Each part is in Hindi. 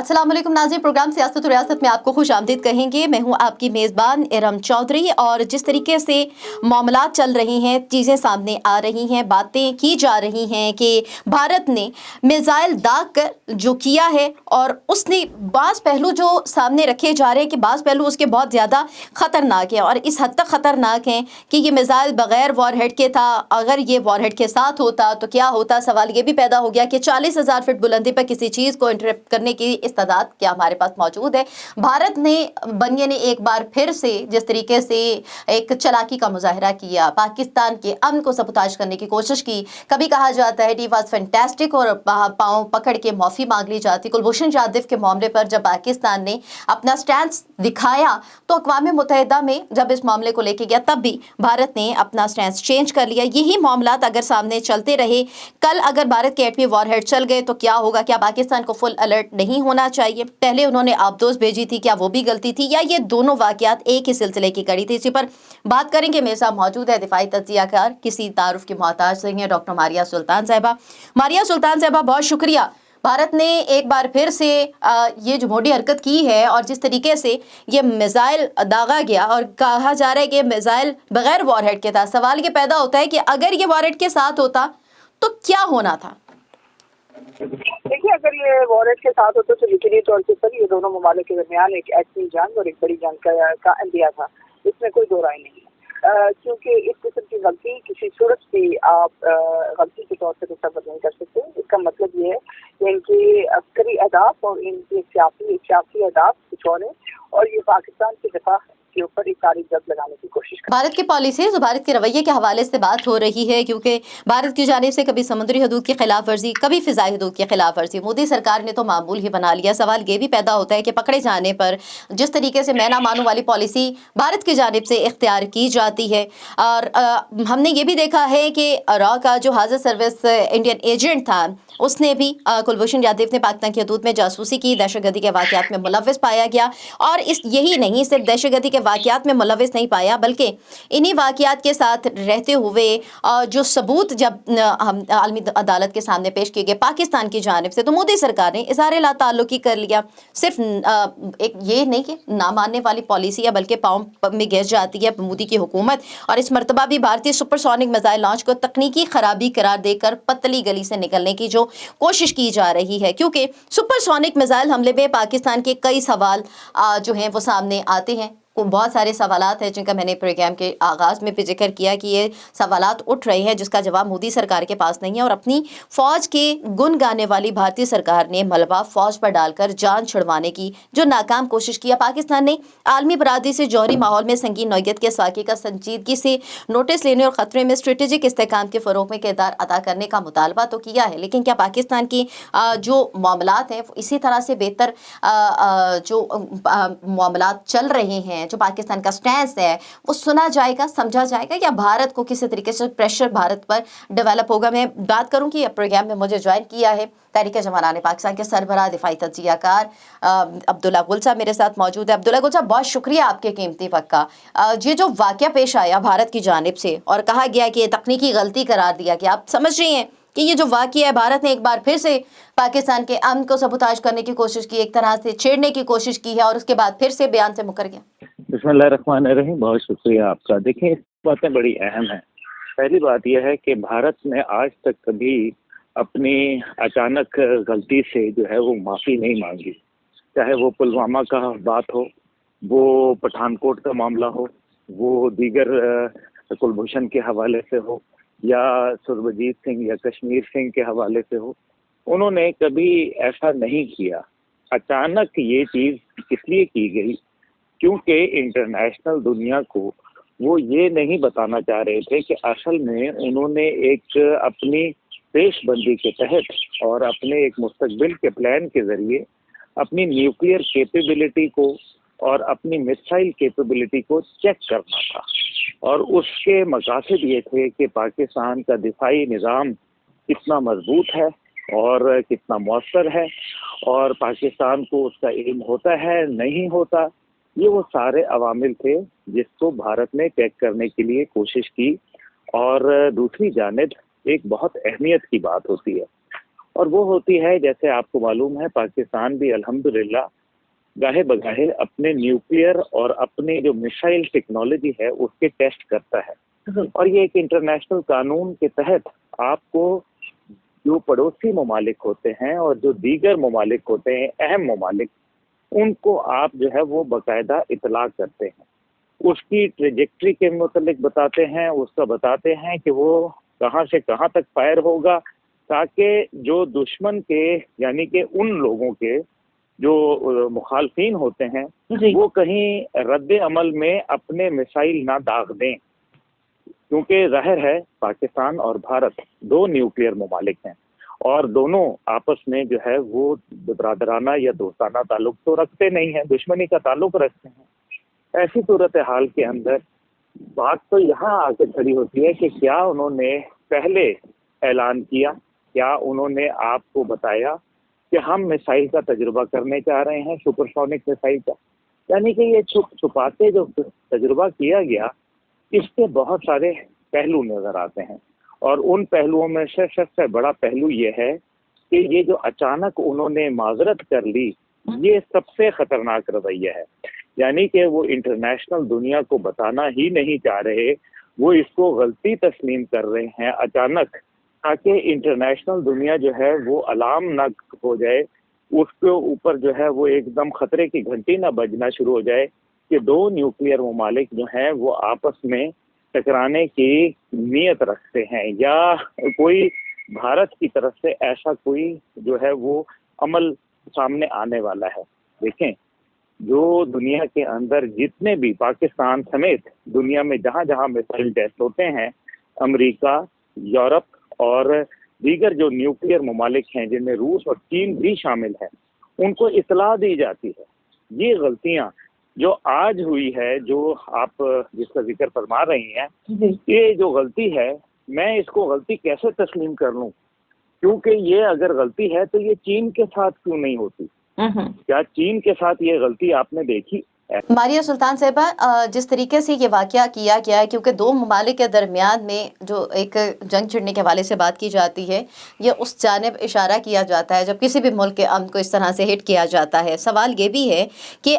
अस्सलाम वालेकुम नाज़रीन, प्रोग्राम सियासत और रियासत में आपको खुश आमदीद कहेंगे। मैं हूं आपकी मेज़बान इरम चौधरी। और जिस तरीके से मामलात चल रही हैं, चीज़ें सामने आ रही हैं, बातें की जा रही हैं कि भारत ने मिसाइल दाग कर जो किया है, और उसने बाज़ पहलू जो सामने रखे जा रहे हैं कि बाज़ पहलू उसके बहुत ज़्यादा ख़तरनाक हैं, और इस हद तक ख़तरनाक हैं कि ये मिसाइल बग़ैर वॉरहेड के था। अगर ये वॉरहेड के साथ होता तो क्या होता? सवाल ये भी पैदा हो गया कि 40,000 फीट बुलंदी पर किसी चीज़ को इंटरप्ट करने की इस्तेदाद क्या हमारे पास मौजूद है? भारत ने बनिए ने एक बार फिर से जिस तरीके से एक चालाकी का मुजाहरा किया, पाकिस्तान के अमन को सबूताज करने की कोशिश की। कभी कहा जाता है इट वाज फैंटास्टिक, और पाँव पकड़ के माफ़ी मांग ली जाती। कुलभूषण जाधव के मामले पर जब पाकिस्तान ने अपना स्टैंड दिखाया तो अक़वाम मुत्तहिदा में जब इस मामले को लेके गया, तब भी भारत ने अपना स्टैंड चेंज कर लिया। यही मामलात अगर सामने चलते रहे, कल अगर भारत के एटमी वॉरहेड चल गए तो क्या होगा? क्या पाकिस्तान को फुल अलर्ट नहीं होना चाहिए? पहले उन्होंने आबदोज भेजी थी, क्या वो भी गलती थी, या ये दोनों वाकयात एक ही सिलसिले की कड़ी थी? इसी पर बात करेंगे। मेरे साथ मौजूद है दिफाई तज्जियाकार, किसी तारुफ की मोहताज नहीं है, डॉक्टर मारिया सुल्तान साहिबा। मारिया सुल्तान साहिबा, बहुत शुक्रिया। भारत ने एक बार फिर से ये जो मोटी हरकत की है, और जिस तरीके से ये मिसाइल दागा गया और कहा जा रहा है कि मिसाइल बगैर वॉरहेड के था। सवाल ये पैदा होता है कि अगर ये वॉरहेड के साथ होता तो क्या होना था? देखिए, अगर ये वॉरेट के साथ होते तो यकीनी तौर पर ये दोनों ममालिक के दरमियान एक एटमी जंग और एक बड़ी जंग का अंदिया था। इसमें कोई दो राय नहीं है, क्योंकि इस किस्म की गलती किसी सूरत भी आप गलती के तौर पर तस्वर नहीं कर सकते। इसका मतलब ये है कि इनके अस्करी अहदाफ और इनके सियासी अहदाफ कुछ और है, और ये पाकिस्तान के दिफा के ऊपर एक तारीख जब लगाने की कोशिश कर। भारत की पॉलिसीज, भारत के रवैये के हवाले से बात हो रही है, क्योंकि भारत की जानिब से कभी समुद्री हदूद की खिलाफ वर्जी, कभी फिजाई हदूद की खिलाफ वर्जी मोदी सरकार ने तो मामूल ही बना लिया। सवाल ये भी पैदा होता है कि पकड़े जाने पर जिस तरीके से मैं ना मानू वाली पॉलिसी भारत की जानिब से इख्तियार की जाती है। और हमने ये भी देखा है कि रॉ का जो हाजिर सर्विस इंडियन एजेंट था, उसने भी कुलभूषण जाधव ने पाकिस्तान की हदूद में जासूसी की, दहशतगर्दी के वाकयात में मुलव्विस पाया गया। और यही नहीं, सिर्फ दहशतगर्दी के वाकयात में मुलव्विस नहीं पाया, बल्कि इन्हीं वाकयात के साथ रहते हुए जो सबूत जब हम आलमी अदालत के सामने पेश किए गए पाकिस्तान की जानिब से, तो मोदी सरकार ने इज़हार ला ताल्लुकी कर लिया। सिर्फ एक ये नहीं कि ना मानने वाली पॉलिसी है, बल्कि पाँव में गिर जाती है मोदी की हुकूमत। और इस मरतबा भी भारतीय सुपरसोनिक मिसाइल लॉन्च को तकनीकी खराबी करार देकर पतली गली से निकलने की जो कोशिश की जा रही है, क्योंकि सुपरसोनिक मिसाइल हमले में पाकिस्तान के कई सवाल जो हैं वो सामने आते हैं। बहुत सारे सवालात हैं जिनका मैंने प्रोग्राम के आगाज़ में भी जिक्र किया कि ये सवालात उठ रहे हैं जिसका जवाब मोदी सरकार के पास नहीं है। और अपनी फ़ौज के गुन गाने वाली भारतीय सरकार ने मलबा फ़ौज पर डालकर जान छुड़वाने की जो नाकाम कोशिश किया। पाकिस्तान ने आलमी बरादरी से जौहरी माहौल में संगीन नौयत के वाक़े का संजीदगी से नोटिस लेने और ख़तरे में स्ट्रेटेजिक इस्तेहकाम के फ़रोग़ में किरदार अदा करने का मुतालबा तो किया है, लेकिन क्या पाकिस्तान की जो मामलात हैं इसी तरह से बेहतर जो मामलात चल रहे हैं, जो पाकिस्तान का स्टैंड है वो सुना जाएगा, समझा जाएगा, या भारत को किसी तरीके से प्रेशर भारत पर डेवलप होगा? मैं बात करूं कि प्रोग्राम में मुझे ज्वाइन किया है तहरीक-ए-जमानात पाकिस्तान के सरबराह दिफाई तज्जियाकार अब्दुल्ला गुल साहब मेरे साथ मौजूद है। अब्दुल्ला गुल साहब, बहुत शुक्रिया आपके कीमती वक्त का। ये जो वाक़या पेश आया भारत की जानिब से और कहा गया कि तकनीकी गलती करार दिया गया, आप समझ रही हैं कि ये जो वाक़या है, भारत ने एक बार फिर से पाकिस्तान के अमन को सबूताज करने की कोशिश की, एक तरह से छेड़ने की कोशिश की है, और उसके बाद फिर से बयान से मुकर गया? बिस्मिल्लाहिर्रहमानिर्रहीम, बहुत शुक्रिया आपका। देखिए, बातें बड़ी अहम हैं। पहली बात यह है कि भारत ने आज तक कभी अपनी अचानक गलती से जो है वो माफ़ी नहीं मांगी। चाहे वो पुलवामा का बात हो, वो पठानकोट का मामला हो, वो दीगर कुलभूषण के हवाले से हो, या सुरबजीत सिंह या कश्मीर सिंह के हवाले से हो, उन्होंने कभी ऐसा नहीं किया। अचानक ये चीज़ इसलिए की गई क्योंकि इंटरनेशनल दुनिया को वो ये नहीं बताना चाह रहे थे कि असल में उन्होंने एक अपनी पेशबंदी के तहत और अपने एक मुस्तकबिल के प्लान के ज़रिए अपनी न्यूक्लियर कैपेबिलिटी को और अपनी मिसाइल कैपेबिलिटी को चेक करना था। और उसके मकासद ये थे कि पाकिस्तान का दिफाई निज़ाम कितना मजबूत है और कितना मौसर है, और पाकिस्तान को उसका एम होता है नहीं होता। ये वो सारे अवामिल थे जिसको भारत ने चेक करने के लिए कोशिश की। और दूसरी जानिब एक बहुत अहमियत की बात होती है और वो होती है, जैसे आपको मालूम है, पाकिस्तान भी अल्हम्दुलिल्लाह गाहे बगाहे अपने न्यूक्लियर और अपने जो मिसाइल टेक्नोलॉजी है उसके टेस्ट करता है। और ये एक इंटरनेशनल कानून के तहत आपको जो पड़ोसी ममालिक होते हैं और जो दीगर ममालिक होते हैं, अहम ममालिक, उनको आप जो है वो बाकायदा इतला करते हैं, उसकी ट्रेजेक्ट्री के मुतालिक बताते हैं, उसका बताते हैं कि वो कहाँ से कहाँ तक फायर होगा, ताकि जो दुश्मन के यानी कि उन लोगों के जो मुखालफिन होते हैं वो कहीं रद्द अमल में अपने मिसाइल ना दाग दें, क्योंकि जाहिर है पाकिस्तान और भारत दो न्यूक्लियर ममालिक हैं और दोनों आपस में जो है वो बरादराना या दोस्ताना ताल्लुक तो रखते नहीं हैं, दुश्मनी का ताल्लुक रखते हैं। ऐसी सूरत हाल के अंदर बात तो यहाँ आके खड़ी होती है कि क्या उन्होंने पहले ऐलान किया, क्या उन्होंने आपको बताया कि हम मिसाइल का तजुर्बा करने जा रहे हैं, सुपरसोनिक मिसाइल का, यानी कि ये छुपाते जो तजुर्बा किया गया इसके बहुत सारे पहलू नजर आते हैं। और उन पहलुओं में से सबसे बड़ा पहलू ये है कि ये जो अचानक उन्होंने माजरत कर ली, ये सबसे खतरनाक रवैया है। यानी कि वो इंटरनेशनल दुनिया को बताना ही नहीं चाह रहे, वो इसको गलती तस्लीम कर रहे हैं अचानक, ताकि इंटरनेशनल दुनिया जो है वो अलार्म ना हो जाए, उसके ऊपर जो है वो एकदम खतरे की घंटी ना बजना शुरू हो जाए कि दो न्यूक्लियर ममालिक जो हैं वो आपस में टकराने की नीयत रखते हैं, या कोई भारत की तरफ से ऐसा कोई जो है वो अमल सामने आने वाला है। देखें, जो दुनिया के अंदर जितने भी, पाकिस्तान समेत दुनिया में जहां जहां मिसाइल टेस्ट होते हैं, अमेरिका, यूरोप और दीगर जो न्यूक्लियर ममालिक हैं जिनमें रूस और चीन भी शामिल है, उनको इतला दी जाती है। ये गलतियां जो आज हुई है, जो आप जिसका जिक्र फरमा रही हैं, ये जो गलती है, मैं इसको गलती कैसे तस्लीम कर लूं, क्योंकि ये अगर गलती है तो ये चीन के साथ क्यों नहीं होती? क्या चीन के साथ ये गलती आपने देखी? मारिया सुल्तान साहिबा, जिस तरीके से ये वाकया किया गया है, क्योंकि दो ममालिक के दरमियान में जो एक जंग छिड़ने के हवाले से बात की जाती है, ये उस जानिब इशारा किया जाता है जब किसी भी मुल्क के अमन को इस तरह से हिट किया जाता है। सवाल ये भी है कि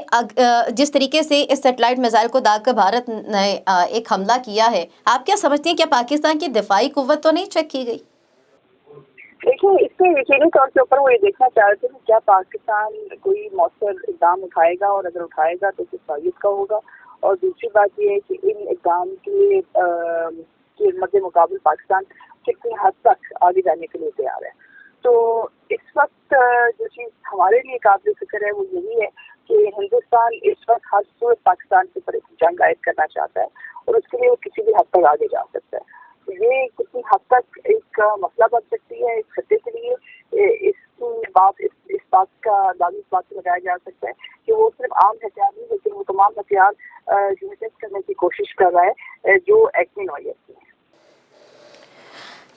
जिस तरीके से इस सेटेलाइट मिसाइल को दाग कर भारत ने एक हमला किया है, आप क्या समझते हैं, क्या पाकिस्तान की दिफाई कुव्वत तो नहीं चेक की गई? देखिए, इसके यकीनी तौर के ऊपर वो ये देखना चाह रहे थे कि क्या पाकिस्तान कोई मौसर इकदाम उठाएगा, और अगर उठाएगा तो किस साजिश का होगा। और दूसरी बात ये है कि इन इकदाम के मद्दे मुकाबले पाकिस्तान कितनी हद तक आगे जाने के लिए तैयार है। तो इस वक्त जो चीज़ हमारे लिए काबिल फिक्र है वो यही है कि हिंदुस्तान इस वक्त हर सूरत पाकिस्तान के ऊपर एक जंग आयद करना चाहता है, और उसके लिए वो किसी भी हद तक आगे जा सकता है। ये कितनी हद तक एक मसला बन सकती है इस खत्ते के लिए, इसकी बात इस बात का दावी इस बात से लगाया जा सकता है कि वो सिर्फ आम हथियार नहीं, लेकिन वो तमाम हथियार जो है टेस्ट करने की कोशिश कर रहा है जो एटमी नौयत की है।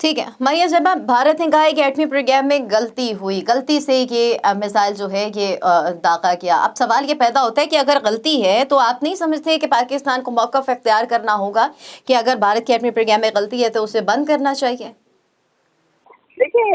ठीक है मारिया साहिबा, भारत ने कहा है कि एटमी प्रोग्राम में गलती हुई, गलती से ये मिसाइल जो है ये दागा किया। अब सवाल ये पैदा होता है कि अगर गलती है तो आप नहीं समझते कि पाकिस्तान को मौक़िफ़ इख्तियार करना होगा कि अगर भारत के एटमी प्रोग्राम में गलती है तो उसे बंद करना चाहिए? देखिए,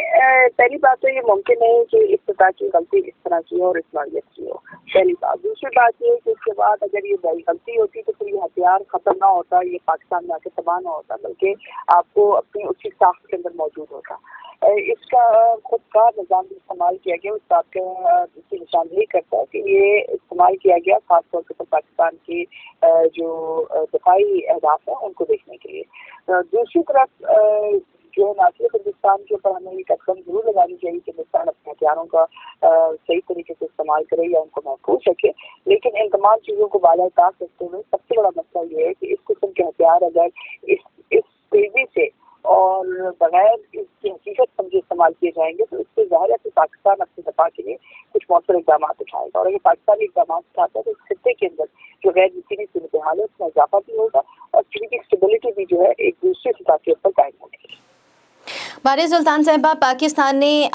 पहली बात तो ये मुमकिन नहीं कि इस प्रकार की गलती इस तरह की हो और इस नौयत की हो, पहली बात। दूसरी बात ये है कि इसके बाद अगर ये गलती होती तो फिर ये हथियार खत्म ना होता, ये पाकिस्तान में आके तबाह ना होता, बल्कि आपको अपनी उसी साख्त के अंदर मौजूद होता। इसका खुद का निज़ाम इस्तेमाल किया गया, उस बात का निशानदेही करता है कि ये इस्तेमाल किया गया खासतौर पर पाकिस्तान की जो दफाई अहदाफ है उनको देखने के लिए। दूसरी तरफ जो है नासिर हिंदुस्तान के ऊपर हमें ये कदम जरूर लगानी चाहिए कि हिंदुस्तान अपने हथियारों का सही तरीके से इस्तेमाल करे या उनको महफूज रखे, लेकिन इन तमाम चीज़ों को बालाताक रखते हुए सबसे बड़ा मसला ये है कि इस किस्म के हथियार अगर इस तेजी से और बगैर इसकी हकीकत समझे इस्तेमाल किए जाएंगे तो इससे जाहिर है कि पाकिस्तान अपने दफा के लिए कुछ मौसर इकदाम उठाएगा, और अगर पाकिस्तान इकदाम उठाता है तो इस खित्ते के अंदर जो गैर यकीनी सूरत हाल है उसमें इजाफा भी होगा और पॉलिटिकल स्टेबिलिटी भी जो है एक दूसरे सतह के ऊपर कायम होगी। बारिश सुल्तान साहिबा, पाकिस्तान ने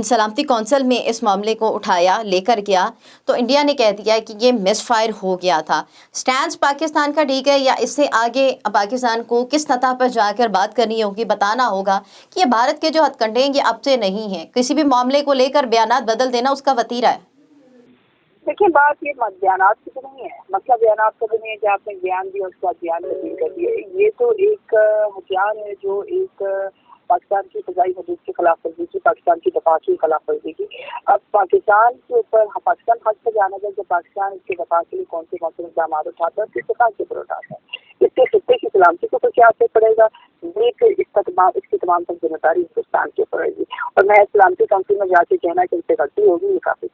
सलामती कौंसिल में इस मामले को उठाया, लेकर गया, तो इंडिया ने कह दिया कि ये मिसफायर हो गया था। स्टैंड पाकिस्तान का ठीक है, या इससे आगे पाकिस्तान को किस सतह पर जाकर बात करनी होगी, बताना होगा कि ये भारत के जो हथकंडे हैं ये अब से नहीं है, किसी भी मामले को लेकर बयानात बदल देना उसका वतीरा है। देखिए, बात ये बयानात की तो नहीं है, मतलब बयानात का तो नहीं है कि आपने बयान दिया उसका बयान तब्दील कर दिया। ये तो एक हथियार है जो एक पाकिस्तान की फ़ज़ाई हदूद की खिलाफ वर्जी की, पाकिस्तान की दफा की खिलाफ वर्जी की। अब पाकिस्तान के ऊपर पाकिस्तान हद से जाना है कि पाकिस्तान इसके दफा के लिए कौन से इक़दाम उठाता है, किस दफा के ऊपर उठाता है, इसके खित्ते की सलामती के ऊपर क्या असर पड़ेगा, इसकी तमाम तक जिम्मेदारी हिंदुस्तान के ऊपर रहेगी। और मैं सलामती काउंसिल में जाके कहना कि इनसे गलती होगी, ये काफी।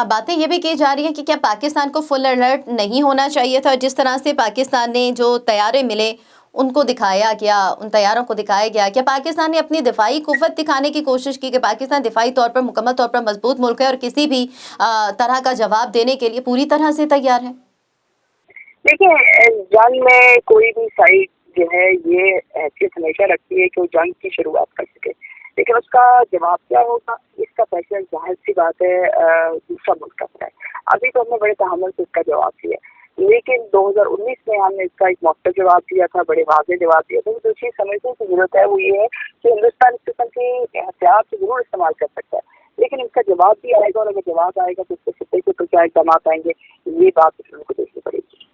बातें ये भी की जा रही है कि क्या पाकिस्तान को फुल अलर्ट नहीं होना चाहिए था? जिस तरह से पाकिस्तान ने जो तैयारे मिले उनको दिखाया गया, उन तैयारों को दिखाया गया, क्या पाकिस्तान ने अपनी दिफाई कुव्वत दिखाने की कोशिश की कि पाकिस्तान दिफाई तौर पर मुकम्मल तौर पर मजबूत मुल्क है और किसी भी तरह का जवाब देने के लिए पूरी तरह से तैयार है? देखिए, जंग में कोई भी साइड जो है ये हैसियत हमेशा रखती है कि वो जंग की शुरुआत कर सके, लेकिन उसका जवाब क्या होगा, इसका फैसला जाहिर सी बात है दूसरा मुल्क करता है। अभी तो हमने बड़े तहम्मुल से इसका जवाब दिया, लेकिन 2019 में हमने इसका एक मौका जवाब दिया था, बड़े वाज़ेह जवाब दिया था। तो चीज़ समझने की जरूरत है, वो ये है कि हिंदुस्तान इस किस्म की एहतियात तो जरूर इस्तेमाल कर सकता है, लेकिन इसका जवाब भी आएगा, और अगर जवाब आएगा तो उसके खित्ते के ऊपर क्या इक़दाम आएंगे, ये बात उनको देखनी पड़ेगी।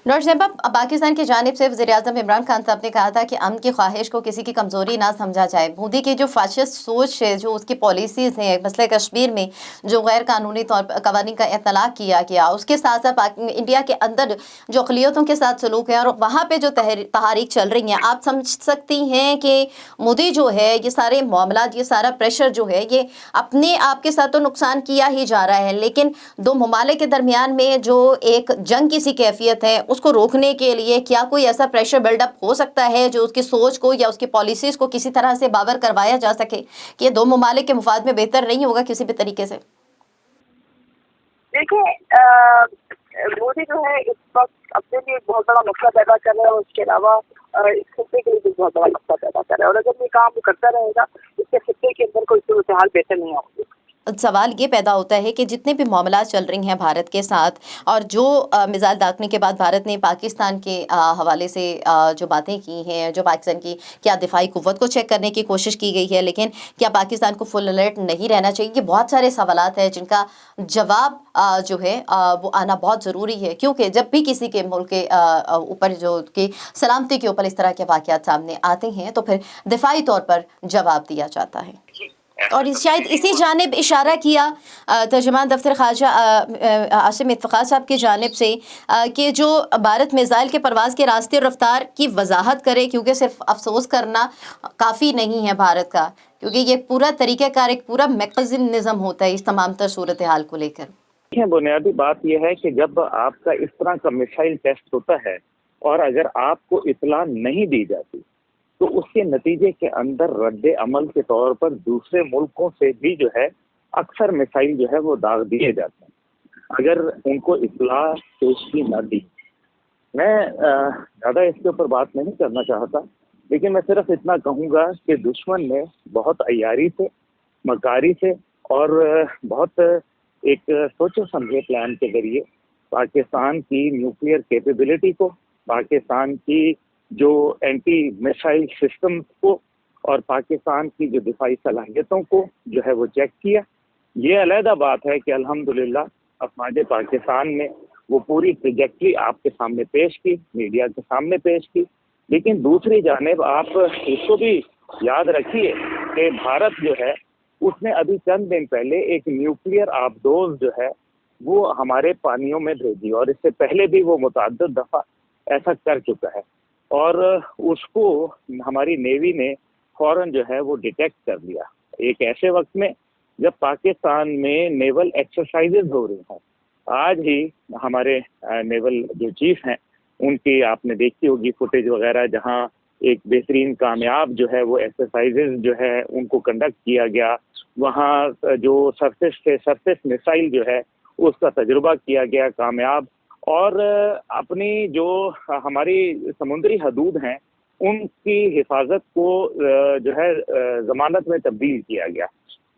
डॉक्टर साहिबा, पाकिस्तान की जानिब से वज़ीर-ए-आज़म इमरान खान साहब ने कहा था कि अमन की ख्वाहिश को किसी की कमज़ोरी ना समझा जाए। मोदी की जो फाशिस्ट सोच है, जो उसकी पॉलिसीज़ हैं, मसले कश्मीर में जो गैर कानूनी तौर पर कवानीन का इत्तलाक़ किया गया, उसके साथ साथ इंडिया के अंदर जो अक़लियतों के साथ सलूक है और वहाँ पर जो तहरीक चल रही हैं, आप समझ सकती हैं कि मोदी जो है ये सारे मामलात, ये सारा प्रेशर जो है ये अपने आप के साथ तो नुकसान किया ही जा रहा है, लेकिन दो ममालिक के दरमियान में जो एक जंग की सी कैफियत है उसको रोकने के लिए क्या कोई ऐसा प्रेशर बिल्डअप हो सकता है जो उसकी सोच को या उसकी पॉलिसीज को किसी तरह से बावर करवाया जा सके कि ये दो ममालिक के मुफाद में बेहतर नहीं होगा किसी भी तरीके से? देखिए, मोदी जो है इस वक्त अपने लिए एक बहुत बड़ा मसला पैदा कर रहा है, और उसके अलावा इस खित्ते के लिए भी बहुत बड़ा मसला पैदा कर रहा है, और अगर ये काम वो करता रहेगा इसके खित्ते के अंदर कोई सूरत हाल बेहतर नहीं होगी। सवाल ये पैदा होता है कि जितने भी मामला चल रही हैं भारत के साथ, और जो मिसाइल दागने के बाद भारत ने पाकिस्तान के हवाले से जो बातें की हैं, जो पाकिस्तान की क्या दिफाई कुव्वत को चेक करने की कोशिश की गई है, लेकिन क्या पाकिस्तान को फुल अलर्ट नहीं रहना चाहिए? ये बहुत सारे सवालात हैं जिनका जवाब जो है वो आना बहुत ज़रूरी है, क्योंकि जब भी किसी के मुल्क के ऊपर जो कि सलामती के ऊपर इस तरह के वाक़यात सामने आते हैं तो फिर दिफाई तौर पर जवाब दिया जाता है। और शायद इसी जानिब इशारा किया तर्जुमान दफ्तर ख़ारजा आसिम इत्तफ़ाक़ साहब की जानिब से कि जो भारत मिसाइल के परवाज़ के रास्ते और रफ्तार की वजाहत करे, क्योंकि सिर्फ अफसोस करना काफ़ी नहीं है भारत का, क्योंकि ये पूरा तरीक़ाकार एक पूरा मैकेनिज़्म होता है इस तमाम तर सूरत हाल को लेकर। बुनियादी बात यह है कि जब आपका इस तरह का मिसाइल टेस्ट होता है और अगर आपको इत्तला नहीं दी जाती तो उसके नतीजे के अंदर रद्द अमल के तौर पर दूसरे मुल्कों से भी जो है अक्सर मिसाइल जो है वो दाग दिए जाते हैं अगर उनको इत्तला पेश की ना दी। मैं ज़्यादा इसके ऊपर बात नहीं करना चाहता, लेकिन मैं सिर्फ इतना कहूँगा कि दुश्मन ने बहुत अय्यारी से, मकारी से और बहुत एक सोचे समझे प्लान के ज़रिए पाकिस्तान की न्यूक्लियर कैपेबिलिटी को, पाकिस्तान की जो एंटी मिसाइल सिस्टम को और पाकिस्तान की जो दिफाई सलाहियतों को जो है वो चेक किया। ये अलहदा बात है कि अल्हम्दुलिल्लाह अफवाज पाकिस्तान ने वो पूरी ट्रैजेक्टरी आपके सामने पेश की, मीडिया के सामने पेश की, लेकिन दूसरी जानिब आप इसको भी याद रखिए कि भारत जो है उसने अभी चंद दिन पहले एक न्यूक्लियर आबदोज जो है वो हमारे पानियों में भेजी, और इससे पहले भी वो मुतअद्दिद दफ़ा ऐसा कर चुका है, और उसको हमारी नेवी ने फ़ौरन जो है वो डिटेक्ट कर लिया एक ऐसे वक्त में जब पाकिस्तान में नेवल एक्सरसाइजेज हो रही हैं। आज ही हमारे नेवल जो चीफ हैं उनकी आपने देखी होगी फुटेज वगैरह, जहां एक बेहतरीन कामयाब जो है वो एक्सरसाइजेज जो है उनको कंडक्ट किया गया, वहां जो सरफेस मिसाइल जो है उसका तजुर्बा किया गया कामयाब, और अपनी जो हमारी समुद्री हदूद हैं उनकी हिफाजत को जो है जमानत में तब्दील किया गया।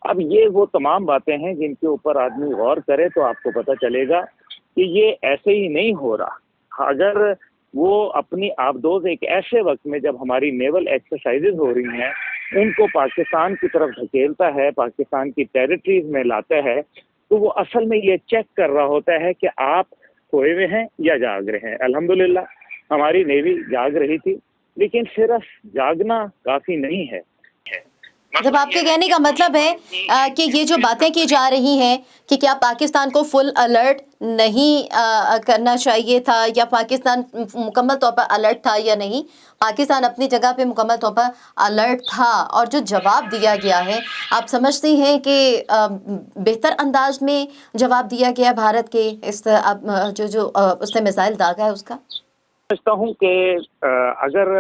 अब ये वो तमाम बातें हैं जिनके ऊपर आदमी गौर करे तो आपको पता चलेगा कि ये ऐसे ही नहीं हो रहा। अगर वो अपनी आबदोज एक ऐसे वक्त में जब हमारी नेवल एक्सरसाइजेज हो रही हैं उनको पाकिस्तान की तरफ धकेलता है, पाकिस्तान की टेरिटरीज में लाता है, तो वो असल में ये चेक कर रहा होता है कि आप सोए हुए हैं या जाग रहे हैं। अल्हम्दुलिल्लाह हमारी नेवी जाग रही थी, लेकिन सिर्फ जागना काफ़ी नहीं है। जब आपके कहने का मतलब है कि ये जो बातें की जा रही हैं कि क्या पाकिस्तान को फुल अलर्ट नहीं करना चाहिए था, या पाकिस्तान मुकम्मल तौर पर अलर्ट था या नहीं, पाकिस्तान अपनी जगह पे मुकम्मल तौर पर अलर्ट था, और जो जवाब दिया गया है आप समझते हैं कि बेहतर अंदाज में जवाब दिया गया भारत के इस जो उसने मिसाइल दागा है उसका? समझता हूँ कि अगर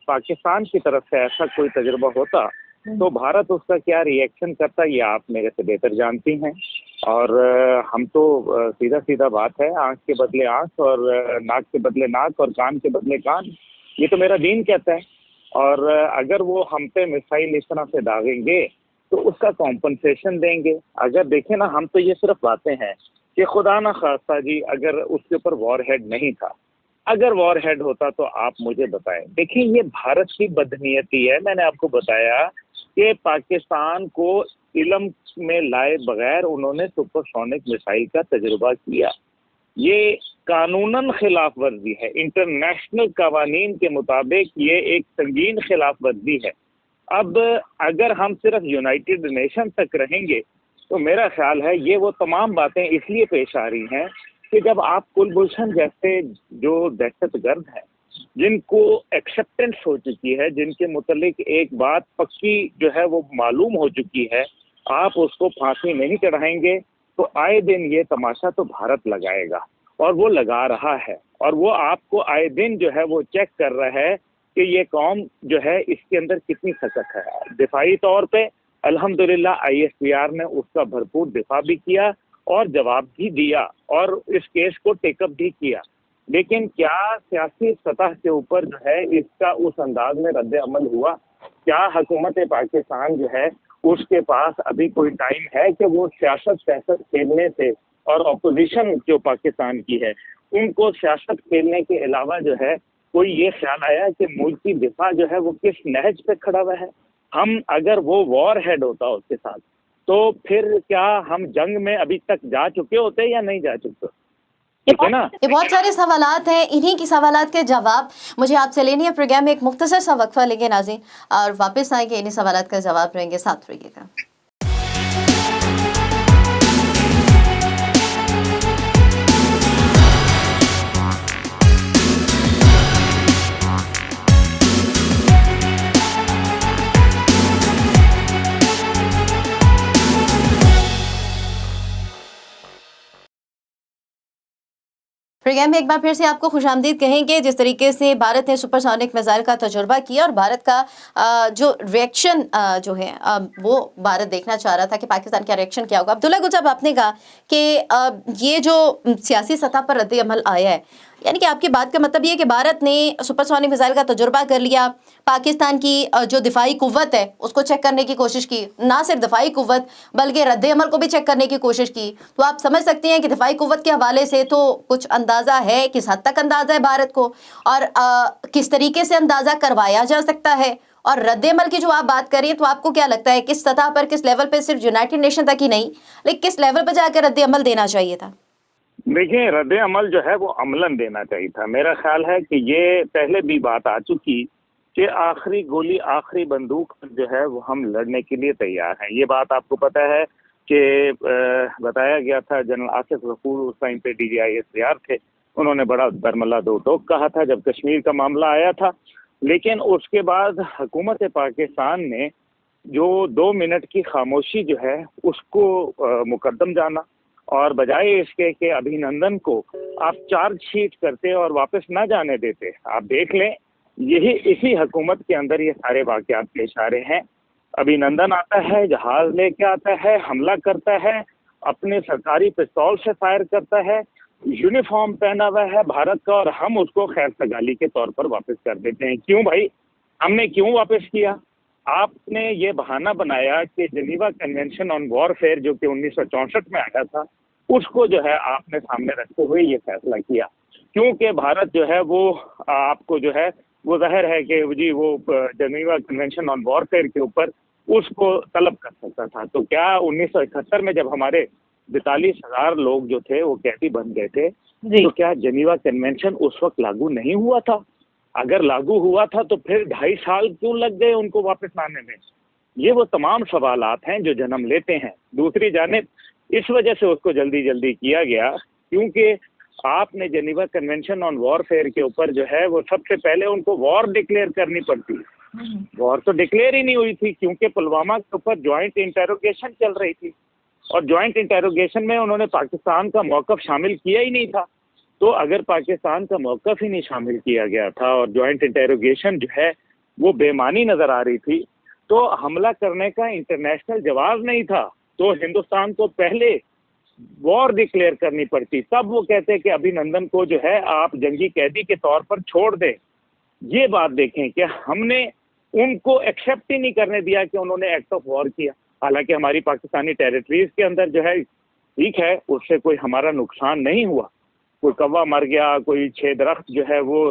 पाकिस्तान की तरफ से ऐसा कोई तजुर्बा होता तो भारत उसका क्या रिएक्शन करता ये आप मेरे से बेहतर जानती हैं। और हम तो सीधा सीधा बात है, आंख के बदले आंख और नाक के बदले नाक और कान के बदले कान, ये तो मेरा दीन कहता है। और अगर वो हम पे मिसाइल इस तरह से दागेंगे तो उसका कॉम्पनसेशन देंगे। अगर देखें ना, हम तो ये सिर्फ बातें हैं कि खुदा ना खास्ता जी अगर उसके ऊपर वॉरहेड नहीं था, अगर वॉरहेड होता तो आप मुझे बताएं। देखिए ये भारत की बदनीयती है। मैंने आपको बताया कि पाकिस्तान को इल्म में लाए बगैर उन्होंने सुपरसोनिक मिसाइल का तजुर्बा किया। ये कानूनन खिलाफ वर्जी है, इंटरनेशनल कवानीन के मुताबिक ये एक संगीन खिलाफ वर्जी है। अब अगर हम सिर्फ यूनाइटेड नेशन तक रहेंगे तो मेरा ख्याल है ये वो तमाम बातें इसलिए पेश आ रही हैं कि जब आप कुलभूषण जैसे जो दहशतगर्द हैं जिनको एक्सेप्टेंस हो चुकी है, जिनके मुतल्लिक एक बात पक्की जो है वो मालूम हो चुकी है, आप उसको फांसी नहीं चढ़ाएंगे तो आए दिन ये तमाशा तो भारत लगाएगा, और वो लगा रहा है। और वो आपको आए दिन जो है वो चेक कर रहा है कि ये कौम जो है इसके अंदर कितनी सख्त है। दिफाई तौर पे अल्हम्दुलिल्लाह ISPR ने उसका भरपूर दिफा भी किया और जवाब भी दिया और इस केस को टेकअप भी किया। लेकिन क्या सियासी सतह के ऊपर जो है इसका उस अंदाज में रद्द अमल हुआ? क्या हुकूमत पाकिस्तान जो है उसके पास अभी कोई टाइम है कि वो सियासत खेलने से, और अपोजिशन जो पाकिस्तान की है उनको सियासत खेलने के अलावा जो है कोई ये ख्याल आया कि मुल्क की दिफा जो है वो किस नहज पे खड़ा हुआ है? हम अगर वो वॉर हेड होता उसके साथ तो फिर क्या हम जंग में अभी तक जा चुके होते या नहीं जा चुके? ठीक है ना? ये बहुत सारे सवालात हैं, इन्हीं की सवालात के जवाब मुझे आपसे लेनी है। प्रोग्राम में एक मुख्तसर सा वक्फा लेंगे नाज़रीन, और वापस आएंगे, इन्हीं सवालात का जवाब रहेंगे, साथ रहिएगा। प्रोग्राम में एक बार फिर से आपको खुशामदीद कहेंगे। जिस तरीके से भारत ने सुपरसोनिक मिसाइल का तजुर्बा किया और भारत का जो रिएक्शन जो है वो भारत देखना चाह रहा था कि पाकिस्तान का रिएक्शन क्या होगा। अब्दुल्ला गुल साहब, आपने कहा कि ये जो सियासी सतह पर रद्द अमल आया है, यानी कि आपकी बात का मतलब ये है कि भारत ने सुपरसोनिक मिसाइल का तजुर्बा कर लिया, पाकिस्तान की जो दिफाई कुव्वत है उसको चेक करने की कोशिश की, ना सिर्फ दिफाई कुव्वत बल्कि रद्द अमल को भी चेक करने की कोशिश की। तो आप समझ सकते हैं कि दिफाई कुव्वत के हवाले से तो कुछ अंदाज़ा है, किस हद तक अंदाज़ा है भारत को, और किस तरीके से अंदाज़ा करवाया जा सकता है। और रद्द अमल की जो आप बात करें तो आपको क्या लगता है किस सतह पर, किस लेवल पर, सिर्फ यूनाइटेड नेशन तक ही नहीं लेकिन किस लेवल पर जाकर रद्द अमल देना चाहिए था? देखिए, रद्द अमल जो है वो अमलन देना चाहिए था। मेरा ख्याल है कि ये पहले भी बात आ चुकी कि आखिरी गोली, आखिरी बंदूक जो है वो हम लड़ने के लिए तैयार हैं। ये बात आपको पता है कि बताया गया था, जनरल आसिफ गफूर उस टाइम पे DGISPR थे, उन्होंने बड़ा बरमला दो टोक कहा था जब कश्मीर का मामला आया था। लेकिन उसके बाद हुकूमत पाकिस्तान ने जो 2 मिनट की खामोशी जो है उसको मुकद्दम जाना, और बजाय इसके कि अभिनंदन को आप चार्जशीट करते और वापस ना जाने देते। आप देख लें, यही इसी हुकूमत के अंदर ये सारे वाक़यात पेश आ रहे हैं। अभिनंदन आता है, जहाज लेके आता है, हमला करता है, अपने सरकारी पिस्तौल से फायर करता है, यूनिफॉर्म पहना हुआ है भारत का, और हम उसको खैर सगाली के तौर पर वापस कर देते हैं। क्यों भाई? हमने क्यों वापस किया? आपने ये बहाना बनाया कि जेनीवा कन्वेंशन ऑन वॉरफेयर जो कि 1964 में आया था, उसको जो है आपने सामने रखते हुए ये फैसला किया, क्योंकि भारत जो है वो आपको जो है वो जाहिर है कि जी वो जेनीवा कन्वेंशन ऑन वॉरफेयर के ऊपर उसको तलब कर सकता था। तो क्या 1971 में जब हमारे 42,000 लोग जो थे वो कैदी बन गए थे, तो क्या जेनीवा कन्वेंशन उस वक्त लागू नहीं हुआ था? अगर लागू हुआ था तो फिर 2.5 साल क्यों लग गए उनको वापस लाने में? ये वो तमाम सवालात हैं जो जन्म लेते हैं। दूसरी जानिब इस वजह से उसको जल्दी जल्दी किया गया क्योंकि आपने जेनीवा कन्वेंशन ऑन वॉरफेयर के ऊपर जो है वो सबसे पहले उनको वॉर डिक्लेयर करनी पड़ती। वॉर तो डिक्लेयर ही नहीं हुई थी क्योंकि पुलवामा के ऊपर ज्वाइंट इंटेरोगेशन चल रही थी और ज्वाइंट इंटेरोगेशन में उन्होंने पाकिस्तान का मौक़िफ़ शामिल किया ही नहीं था। तो अगर पाकिस्तान का मौक़िफ़ ही नहीं शामिल किया गया था और ज्वाइंट इंटेरोगेशन जो है वो बेमानी नज़र आ रही थी, तो हमला करने का इंटरनेशनल जवाब नहीं था, तो हिंदुस्तान को पहले वॉर डिक्लेयर करनी पड़ती। तब वो कहते कि अभिनंदन को जो है आप जंगी कैदी के तौर पर छोड़ दें। ये बात देखें कि हमने उनको एक्सेप्ट ही नहीं करने दिया कि उन्होंने एक्ट ऑफ वॉर किया। हालांकि हमारी पाकिस्तानी टेरिटरीज के अंदर जो है ठीक है, उससे कोई हमारा नुकसान नहीं हुआ, कोई कौवा मर गया, कोई 6 दरख्त जो है वो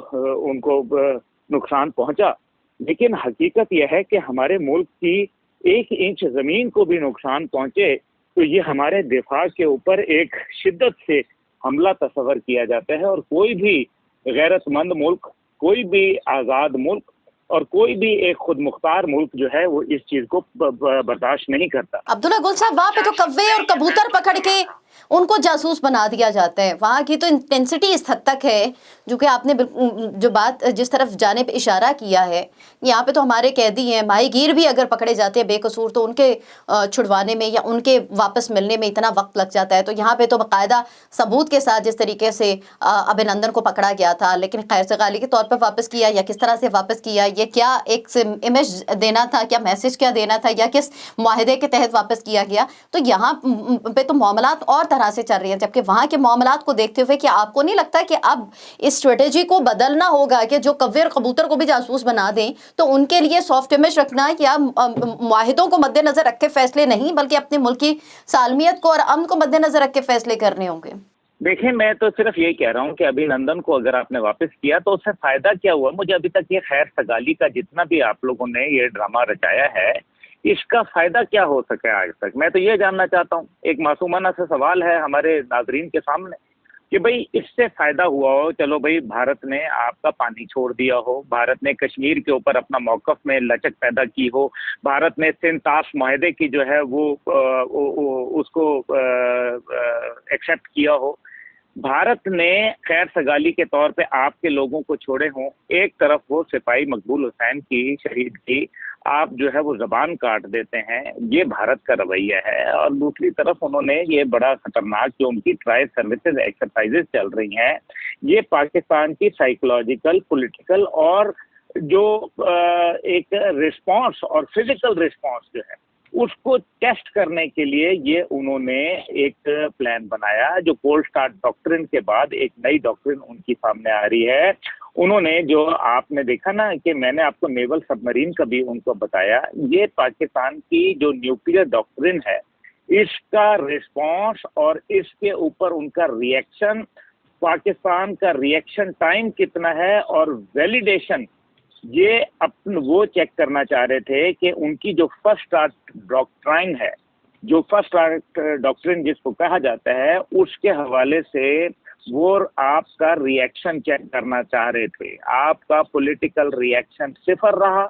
उनको नुकसान पहुंचा, लेकिन हकीकत यह है कि हमारे मुल्क की 1 इंच ज़मीन को भी नुकसान पहुंचे तो ये हमारे दिफा के ऊपर एक शिद्दत से हमला तस्वर किया जाता है। और कोई भी गैरतमंद मुल्क, कोई भी आज़ाद मुल्क और कोई भी एक खुद मुख्तार मुल्क जो है वो इस चीज़ को बर्दाश्त नहीं करता। अब्दुल्ला गुल साहब, वहाँ पे तो कौवे और कबूतर पकड़ के उनको जासूस बना दिया जाता है। वहाँ की तो इंटेंसिटी इस हद तक है, जो कि आपने जो बात जिस तरफ जाने पे इशारा किया है, यहाँ पे तो हमारे कैदी हैं, माहीगीर भी अगर पकड़े जाते हैं बेकसूर तो उनके छुड़वाने में या उनके वापस मिलने में इतना वक्त लग जाता है। तो यहाँ पे तो बाकायदा सबूत के साथ जिस तरीके से अभिनंदन को पकड़ा गया था, लेकिन खैर सगाली के तौर पर वापस किया या किस तरह से वापस किया, ये क्या एक इमेज देना था, क्या मैसेज क्या देना था, या किस मुआहदे के तहत वापस किया गया, तो यहाँ पे तो मामलात और तरह से चल रही हैं। जबकि वहाँ के मामलात को देखते हुए क्या आपको नहीं लगता कि अब इस स्ट्रेटेजी को बदलना होगा कि जो कौवे और कबूतर को भी जासूस बना दें तो उनके लिए सॉफ्ट इमेज रखना या मुआहिदों को मद्देनजर रख के फैसले नहीं बल्कि अपने मुल्क की सालमियत को और अमन को मद्देनजर रख के फैसले करने होंगे? देखिए, मैं तो सिर्फ यही कह रहा हूँ कि अभिनंदन को अगर आपने वापस किया तो उससे फायदा क्या हुआ? मुझे अभी तक ये खैर सगाली का जितना भी आप लोगों ने ये ड्रामा रचाया है, इसका फायदा क्या हो सका आज तक? मैं तो ये जानना चाहता हूँ। एक मासूमाना सा सवाल है हमारे नाजरीन के सामने कि भाई इससे फायदा हुआ हो, चलो भाई भारत ने आपका पानी छोड़ दिया हो, भारत ने कश्मीर के ऊपर अपना मौक़िफ़ में लचक पैदा की हो, भारत ने सिंध-ताश माहदे की जो है वो उसको एक्सेप्ट किया हो, भारत ने खैर सगाली के तौर पे आपके लोगों को छोड़े हों, एक तरफ वो सिपाही मकबूल हुसैन की शहीद की आप जो है वो ज़बान काट देते हैं, ये भारत का रवैया है। और दूसरी तरफ उन्होंने ये बड़ा खतरनाक जो उनकी ट्राई सर्विसेज एक्सरसाइजेज चल रही हैं, ये पाकिस्तान की साइकोलॉजिकल, पॉलिटिकल और जो एक रिस्पांस और फिजिकल रिस्पांस जो है उसको टेस्ट करने के लिए ये उन्होंने एक प्लान बनाया, जो कोल्ड स्टार्ट डॉक्ट्रिन के बाद एक नई डॉक्ट्रिन उनकी सामने आ रही है। उन्होंने जो आपने देखा ना कि मैंने आपको नेवल सबमरीन का भी उनको बताया, ये पाकिस्तान की जो न्यूक्लियर डॉक्ट्रिन है इसका रिस्पांस और इसके ऊपर उनका रिएक्शन, पाकिस्तान का रिएक्शन टाइम कितना है और वैलिडेशन, ये वो चेक करना चाह रहे थे कि उनकी जो फर्स्ट डॉक्ट्राइन है, जो फर्स्ट डॉक्ट्रिन जिसको कहा जाता है, उसके हवाले से वो आपका रिएक्शन चेक करना चाह रहे थे। आपका पॉलिटिकल रिएक्शन 0 रहा,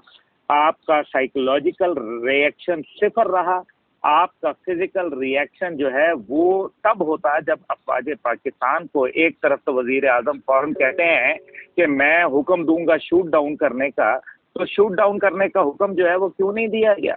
आपका साइकोलॉजिकल रिएक्शन 0 रहा, आपका फिजिकल रिएक्शन जो है वो तब होता जब अफवाज पाकिस्तान को एक तरफ तो वजीर आजम फौरन कहते हैं कि मैं हुक्म दूंगा शूट डाउन करने का, तो शूट डाउन करने का हुक्म जो है वो क्यों नहीं दिया गया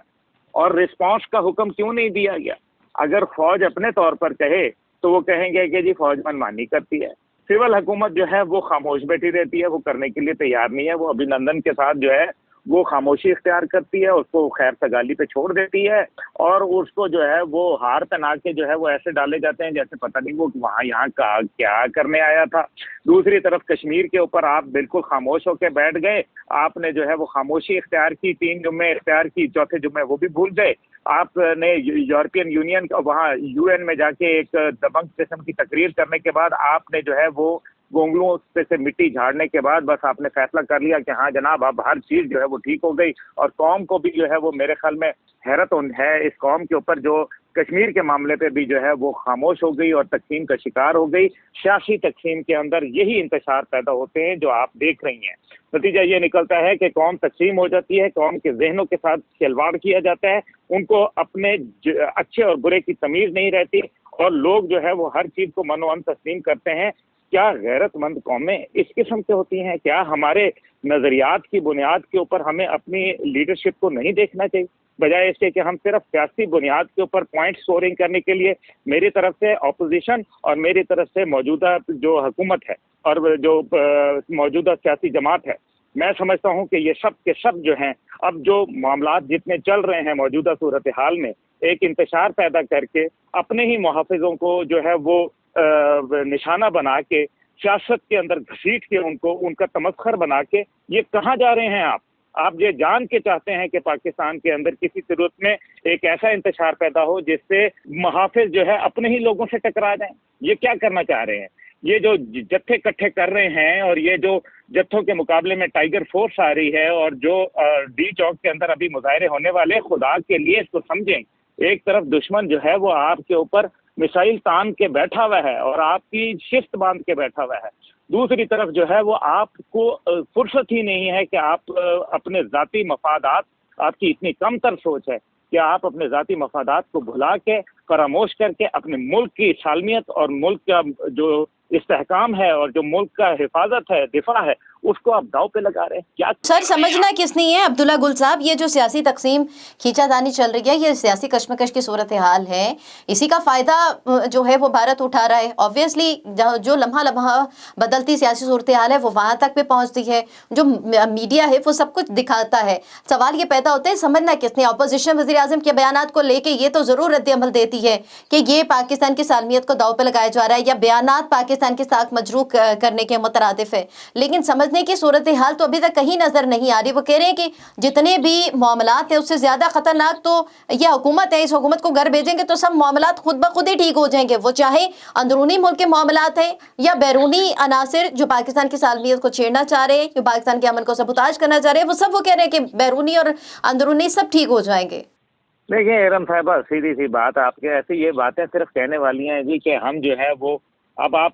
और रिस्पांस का हुक्म क्यों नहीं दिया गया? अगर फौज अपने तौर पर कहे तो वो कहेंगे कि जी फौज मनमानी करती है, सिविल हुकूमत जो है वो खामोश बैठी रहती है, वो करने के लिए तैयार नहीं है, वो अभिनंदन के साथ जो है वो खामोशी इख्तियार करती है, उसको खैर सगाली पे छोड़ देती है और उसको जो है वो हार पहना के जो है वो ऐसे डाले जाते हैं जैसे पता नहीं वो वहाँ यहाँ का क्या करने आया था। दूसरी तरफ कश्मीर के ऊपर आप बिल्कुल खामोश होकर बैठ गए, आपने जो है वो खामोशी इख्तियार की, 3 जुम्मे इख्तियार की, चौथे जुम्मे वो भी भूल गए। आपने यूरोपियन यूनियन वहाँ यूएन में जाके एक दबंग किस्म की तकरीर करने के बाद आपने जो है वो गोंगलुओं पे से मिट्टी झाड़ने के बाद बस आपने फैसला कर लिया कि हाँ जनाब अब हर चीज जो है वो ठीक हो गई। और कौम को भी जो है वो मेरे ख्याल में हैरत है इस कौम के ऊपर जो कश्मीर के मामले पे भी जो है वो खामोश हो गई और तकसीम का शिकार हो गई। सियासी तकसीम के अंदर यही इंतशार पैदा होते हैं जो आप देख रही हैं। नतीजा ये निकलता है कि कौम तकसीम हो जाती है, कौम के जहनों के साथ खिलवाड़ किया जाता है, उनको अपने अच्छे और बुरे की तमीज नहीं रहती और लोग जो है वो हर चीज को मनोअन तस्लीम करते हैं। क्या गैरतमंद कौमें इस किस्म के होती हैं? क्या हमारे नजरियात की बुनियाद के ऊपर हमें अपनी लीडरशिप को नहीं देखना चाहिए, बजाय इसके कि हम सिर्फ सियासी बुनियाद के ऊपर पॉइंट स्कोरिंग करने के लिए मेरी तरफ से ऑपोजिशन और मेरी तरफ से मौजूदा जो हुकूमत है और जो मौजूदा सियासी जमात है, मैं समझता हूं कि ये सब के सब जो हैं अब जो मामलात जितने चल रहे हैं मौजूदा सूरत हाल में एक इंतशार पैदा करके अपने ही मुहाफिजों को जो है वो निशाना बना के सियासत के अंदर घसीट के उनको उनका तमस्खर बना के ये कहाँ जा रहे हैं आप ये जान के चाहते हैं कि पाकिस्तान के अंदर किसी सूरत में एक ऐसा इंतशार पैदा हो जिससे मुहाफिज जो है अपने ही लोगों से टकरा जाएं। ये क्या करना चाह रहे हैं? ये जो जत्थे इकट्ठे कर रहे हैं और ये जो जत्थों के मुकाबले में टाइगर फोर्स आ रही है और जो डी चौक के अंदर अभी मुजाहरे होने वाले, खुदा के लिए इसको समझें। एक तरफ दुश्मन जो है वो आपके ऊपर मिसाइल तान के बैठा हुआ है और आपकी शिफ्ट बांध के बैठा हुआ है, दूसरी तरफ जो है वो आपको फुर्सत ही नहीं है कि आप अपने ज़ाती मफादात, आपकी इतनी कमतर सोच है कि आप अपने ज़ाती मफादात को भुला के फरामोश करके अपने मुल्क की सालमियत और मुल्क का जो इस्तेहकाम है और जो मुल्क का हिफाजत है, दिफा है, उसको आप दाव पे लगा रहे हैं। क्या सर समझना किस नहीं है अब्दुल्ला गुल साहब, ये जो सियासी तकसीम खींचातानी चल रही है, ये सियासी कश्मकश की सूरत हाल है, इसी का फ़ायदा जो है वो भारत उठा रहा है। ऑब्वियसली जो लम्हा लम्हा बदलती सियासी सूरत हाल है वो वहाँ तक भी पहुँचती है, जो मीडिया है वो सब कुछ दिखाता है। सवाल ये पैदा होता है समझना किस नहीं। अपोजिशन वज़ीर आज़म के बयानात को लेके ये तो ज़रूर रद्द-ए-अमल देती है कि ये पाकिस्तान की सालमियत को दाव पे लगाया जा रहा है या बयानात पाकिस्तान के साथ मजरूह करने के मुतरादिफ है, लेकिन समझने की सूरत हाल तो अभी तक कहीं नजर नहीं आ रही। वो कह रहे हैं कि जितने भी मामलात हैं उससे ज्यादा खतरनाक तो ये हुकूमत है, इस हुकूमत को घर भेजेंगे तो सब मामलात खुद ब खुद ही ठीक हो जाएंगे, वो चाहे अंदरूनी मुल्क के मामलात हैं या बैरूनी अनासिर जो पाकिस्तान की सालमियत को छेड़ना चाह रहे हैं, जो पाकिस्तान के अमन को सबुताज करना चाह रहे हैं, वो सब वो कह रहे हैं कि बैरूनी और अंदरूनी सब ठीक हो जाएंगे। देखिए इरम साहिबा, सीधी सी बात, आपके ऐसी ये बातें सिर्फ कहने वाली हैं जी कि हम जो है वो अब आप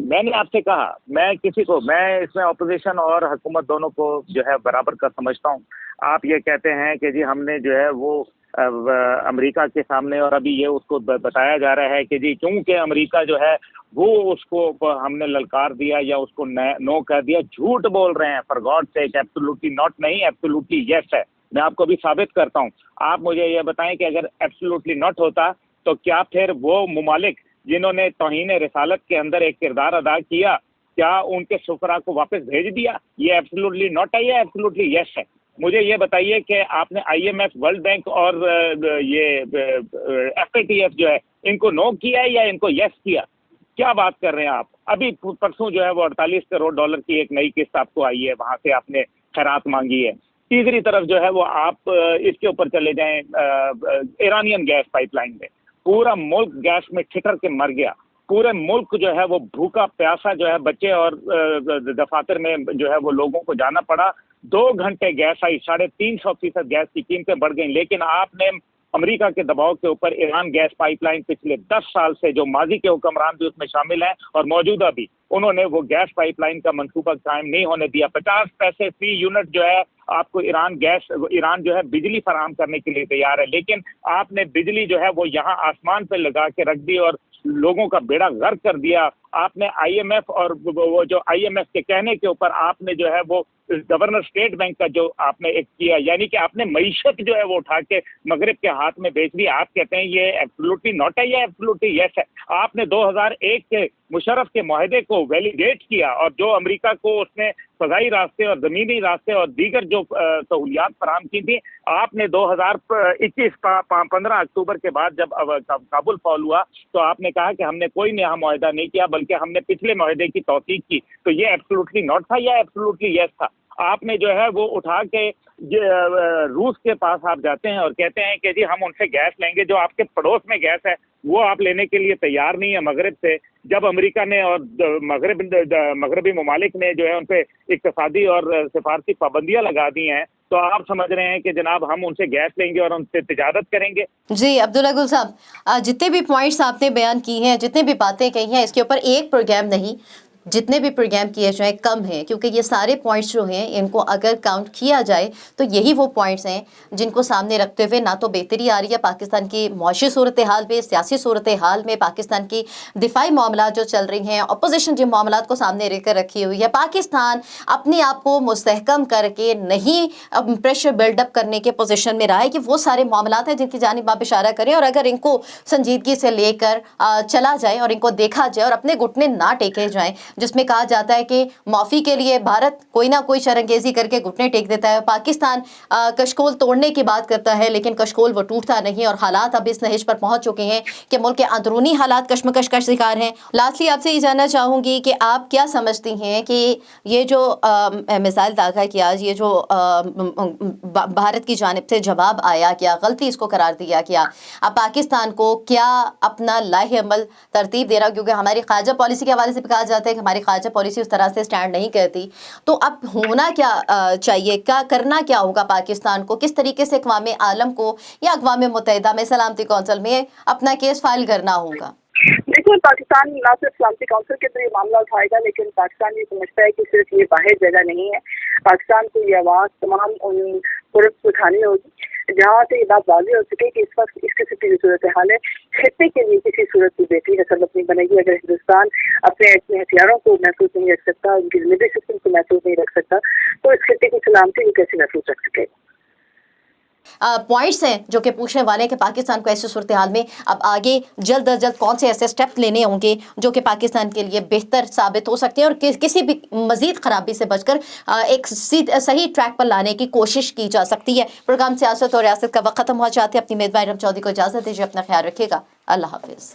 मैंने आपसे कहा मैं इसमें अपोजिशन और हुकूमत दोनों को जो है बराबर का समझता हूँ। आप ये कहते हैं कि जी हमने जो है वो अमेरिका के सामने और अभी ये उसको बताया जा रहा है कि जी क्योंकि अमेरिका जो है वो उसको हमने ललकार दिया या उसको नो कर दिया। झूठ बोल रहे हैं, for God sake, absolutely not नहीं, एब्सोल्युटली यस है। मैं आपको भी साबित करता हूँ। आप मुझे ये बताएं कि अगर एब्सोल्युटली नॉट होता तो क्या फिर वो मुमालिक जिन्होंने तौहीन रिसालत के अंदर एक किरदार अदा किया, क्या उनके सुफरा को वापस भेज दिया? ये एब्सोल्युटली नॉट है या एब्सोल्युटली यस है? मुझे ये बताइए कि आपने IMF, वर्ल्ड बैंक और ये FATF जो है इनको नो किया है या इनको यस किया? क्या बात कर रहे हैं आप? अभी परसों जो है वो 48 करोड़ डॉलर की एक नई किस्त आपको आई है, वहां से आपने खैरात मांगी है। तीसरी तरफ जो है वो आप इसके ऊपर चले जाएं, ईरानियन गैस पाइपलाइन में पूरा मुल्क गैस में ठिठर के मर गया। पूरे मुल्क जो है वो भूखा प्यासा जो है बच्चे और दफातर में जो है वो लोगों को जाना पड़ा। 2 घंटे गैस आई, 350% गैस की कीमतें बढ़ गई। लेकिन आपने अमेरिका के दबाव के ऊपर ईरान गैस पाइपलाइन पिछले 10 साल से, जो माजी के हुक्मरान भी उसमें शामिल हैं और मौजूदा भी, उन्होंने वो गैस पाइपलाइन का मंसूबा कायम नहीं होने दिया। 50 पैसे फी यूनिट जो है आपको ईरान जो है बिजली फराहम करने के लिए तैयार है, लेकिन आपने बिजली जो है वो यहाँ आसमान पे लगा के रख दी और लोगों का बेड़ा गर्क कर दिया। आपने IMF और वो जो IMF के कहने के ऊपर आपने जो है वो गवर्नर स्टेट बैंक का जो आपने एक किया, यानी कि आपने मईशत जो है वो उठा के मगरिब के हाथ में बेच दी। आप कहते हैं ये एब्सोल्युटली नॉट है या एब्सोल्युटली यस है। आपने 2001 के मुशर्रफ के मुआहदे को वैलिडेट किया और जो अमेरिका को उसने फजाई रास्ते और ज़मीनी रास्ते और दीगर जो सहूलियात फराम की थी, आपने 2021 15 अक्टूबर के बाद जब काबुल फॉल हुआ तो आपने कहा कि हमने कोई नया मुआहदा नहीं किया बल्कि हमने पिछले मुआहदे की तौसीक की। तो ये एब्सोल्युटली नॉट था या एब्सोल्युटली यस था? आपने जो है वो उठा के रूस के पास आप जाते हैं और कहते हैं कि जी हम उनसे गैस लेंगे, जो आपके पड़ोस में गैस है वो आप लेने के लिए तैयार नहीं है मगरब से। जब अमेरिका ने और मगरबी ममालिक ने जो है उन पर इक्तसादी और सिफारती पाबंदियां लगा दी हैं, तो आप समझ रहे हैं कि जनाब हम उनसे गैस लेंगे और उनसे तिजारत करेंगे। जी अब्दुल्ला गुल साहब, जितने भी पॉइंट्स आपने बयान की हैं, जितने भी बातें कही हैं, इसके ऊपर एक प्रोग्राम नहीं, जितने भी प्रोग्राम किए जाएं कम हैं, क्योंकि ये सारे पॉइंट्स जो हैं इनको अगर काउंट किया जाए तो यही वो पॉइंट्स हैं जिनको सामने रखते हुए ना तो बेहतरी आ रही है पाकिस्तान की मौशी सूरत हाल में, सियासी सूरत हाल में, पाकिस्तान की दिफाई मामला जो चल रही हैं, अपोजिशन जिन मामला को सामने लेकर रखी हुई है, पाकिस्तान अपने आप को मुस्तहकम करके नहीं प्रेशर बिल्डअप करने के पोजिशन में रहा है कि वो सारे मामला हैं जिनकी जानिब आप इशारा करें और अगर इनको संजीदगी से लेकर चला जाए और इनको देखा जाए और अपने घुटने ना टेके जाएं, जिसमें कहा जाता है कि माफ़ी के लिए भारत कोई ना कोई शरंगेजी करके घुटने टेक देता है, पाकिस्तान कशकोल तोड़ने की बात करता है लेकिन कशकोल वो टूटता नहीं और हालात अब इस नहिज पर पहुंच चुके हैं कि मुल्क के अंदरूनी हालात कशमकश का शिकार हैं। लास्टली आपसे ये जानना चाहूँगी कि आप क्या समझती हैं कि ये जो मिसाइल दागा किया, ये जो भारत की जानिब से जवाब आया, क्या गलती इसको करार दिया गया, अब पाकिस्तान को क्या अपना लाहे अमल तरतीब दे रहा, क्योंकि हमारी खारजा पॉलिसी के हवाले से भी कहा जाता है कि हमारी खारजा पॉलिसी उस तरह से स्टैंड नहीं करती, तो अब होना क्या चाहिए, क्या करना क्या होगा पाकिस्तान को, किस तरीके से अक़वाम आलम को या अक़वाम मुत्तहिदा में सलामती कौंसिल में अपना केस फाइल करना होगा? देखिए, पाकिस्तान ना सिर्फ सलामती काउंसिल के अंदर ये मामला उठाएगा, लेकिन पाकिस्तान ये समझता है कि सिर्फ ये बाहर जगह नहीं है। पाकिस्तान को ये आवाज़ तमाम उन पुरुष उठानी होगी जहाँ से ये बात वाज़ेह हो सके कि इस वक्त इस किस्म की सूरत हाल है, खित्ते के लिए किसी सूरत की बेहतरीन असर अपनी बनेगी। अगर हिंदुस्तान अपने अपने हथियारों को महफूज नहीं रख सकता, उनकी मिलिट्री सिस्टम को महफूज नहीं रख सकता, तो इस खित्ते की सलामती को कैसे महफूज रख सकेगा? पॉइंट्स हैं जो कि पूछने वाले हैं कि पाकिस्तान को ऐसी सूरत हाल में अब आगे जल्द अज जल्द कौन से ऐसे स्टेप लेने होंगे जो कि पाकिस्तान के लिए बेहतर साबित हो सकते हैं और किसी भी मजीद खराबी से बचकर एक सही ट्रैक पर लाने की कोशिश की जा सकती है। प्रोग्राम सियासत और रियासत का वक्त खत्म हुआ चाहते हैं। अपनी मेजबान चौधरी को इजाज़त दीजिए, अपना ख्याल रखिएगा। अल्लाह हाफिज़।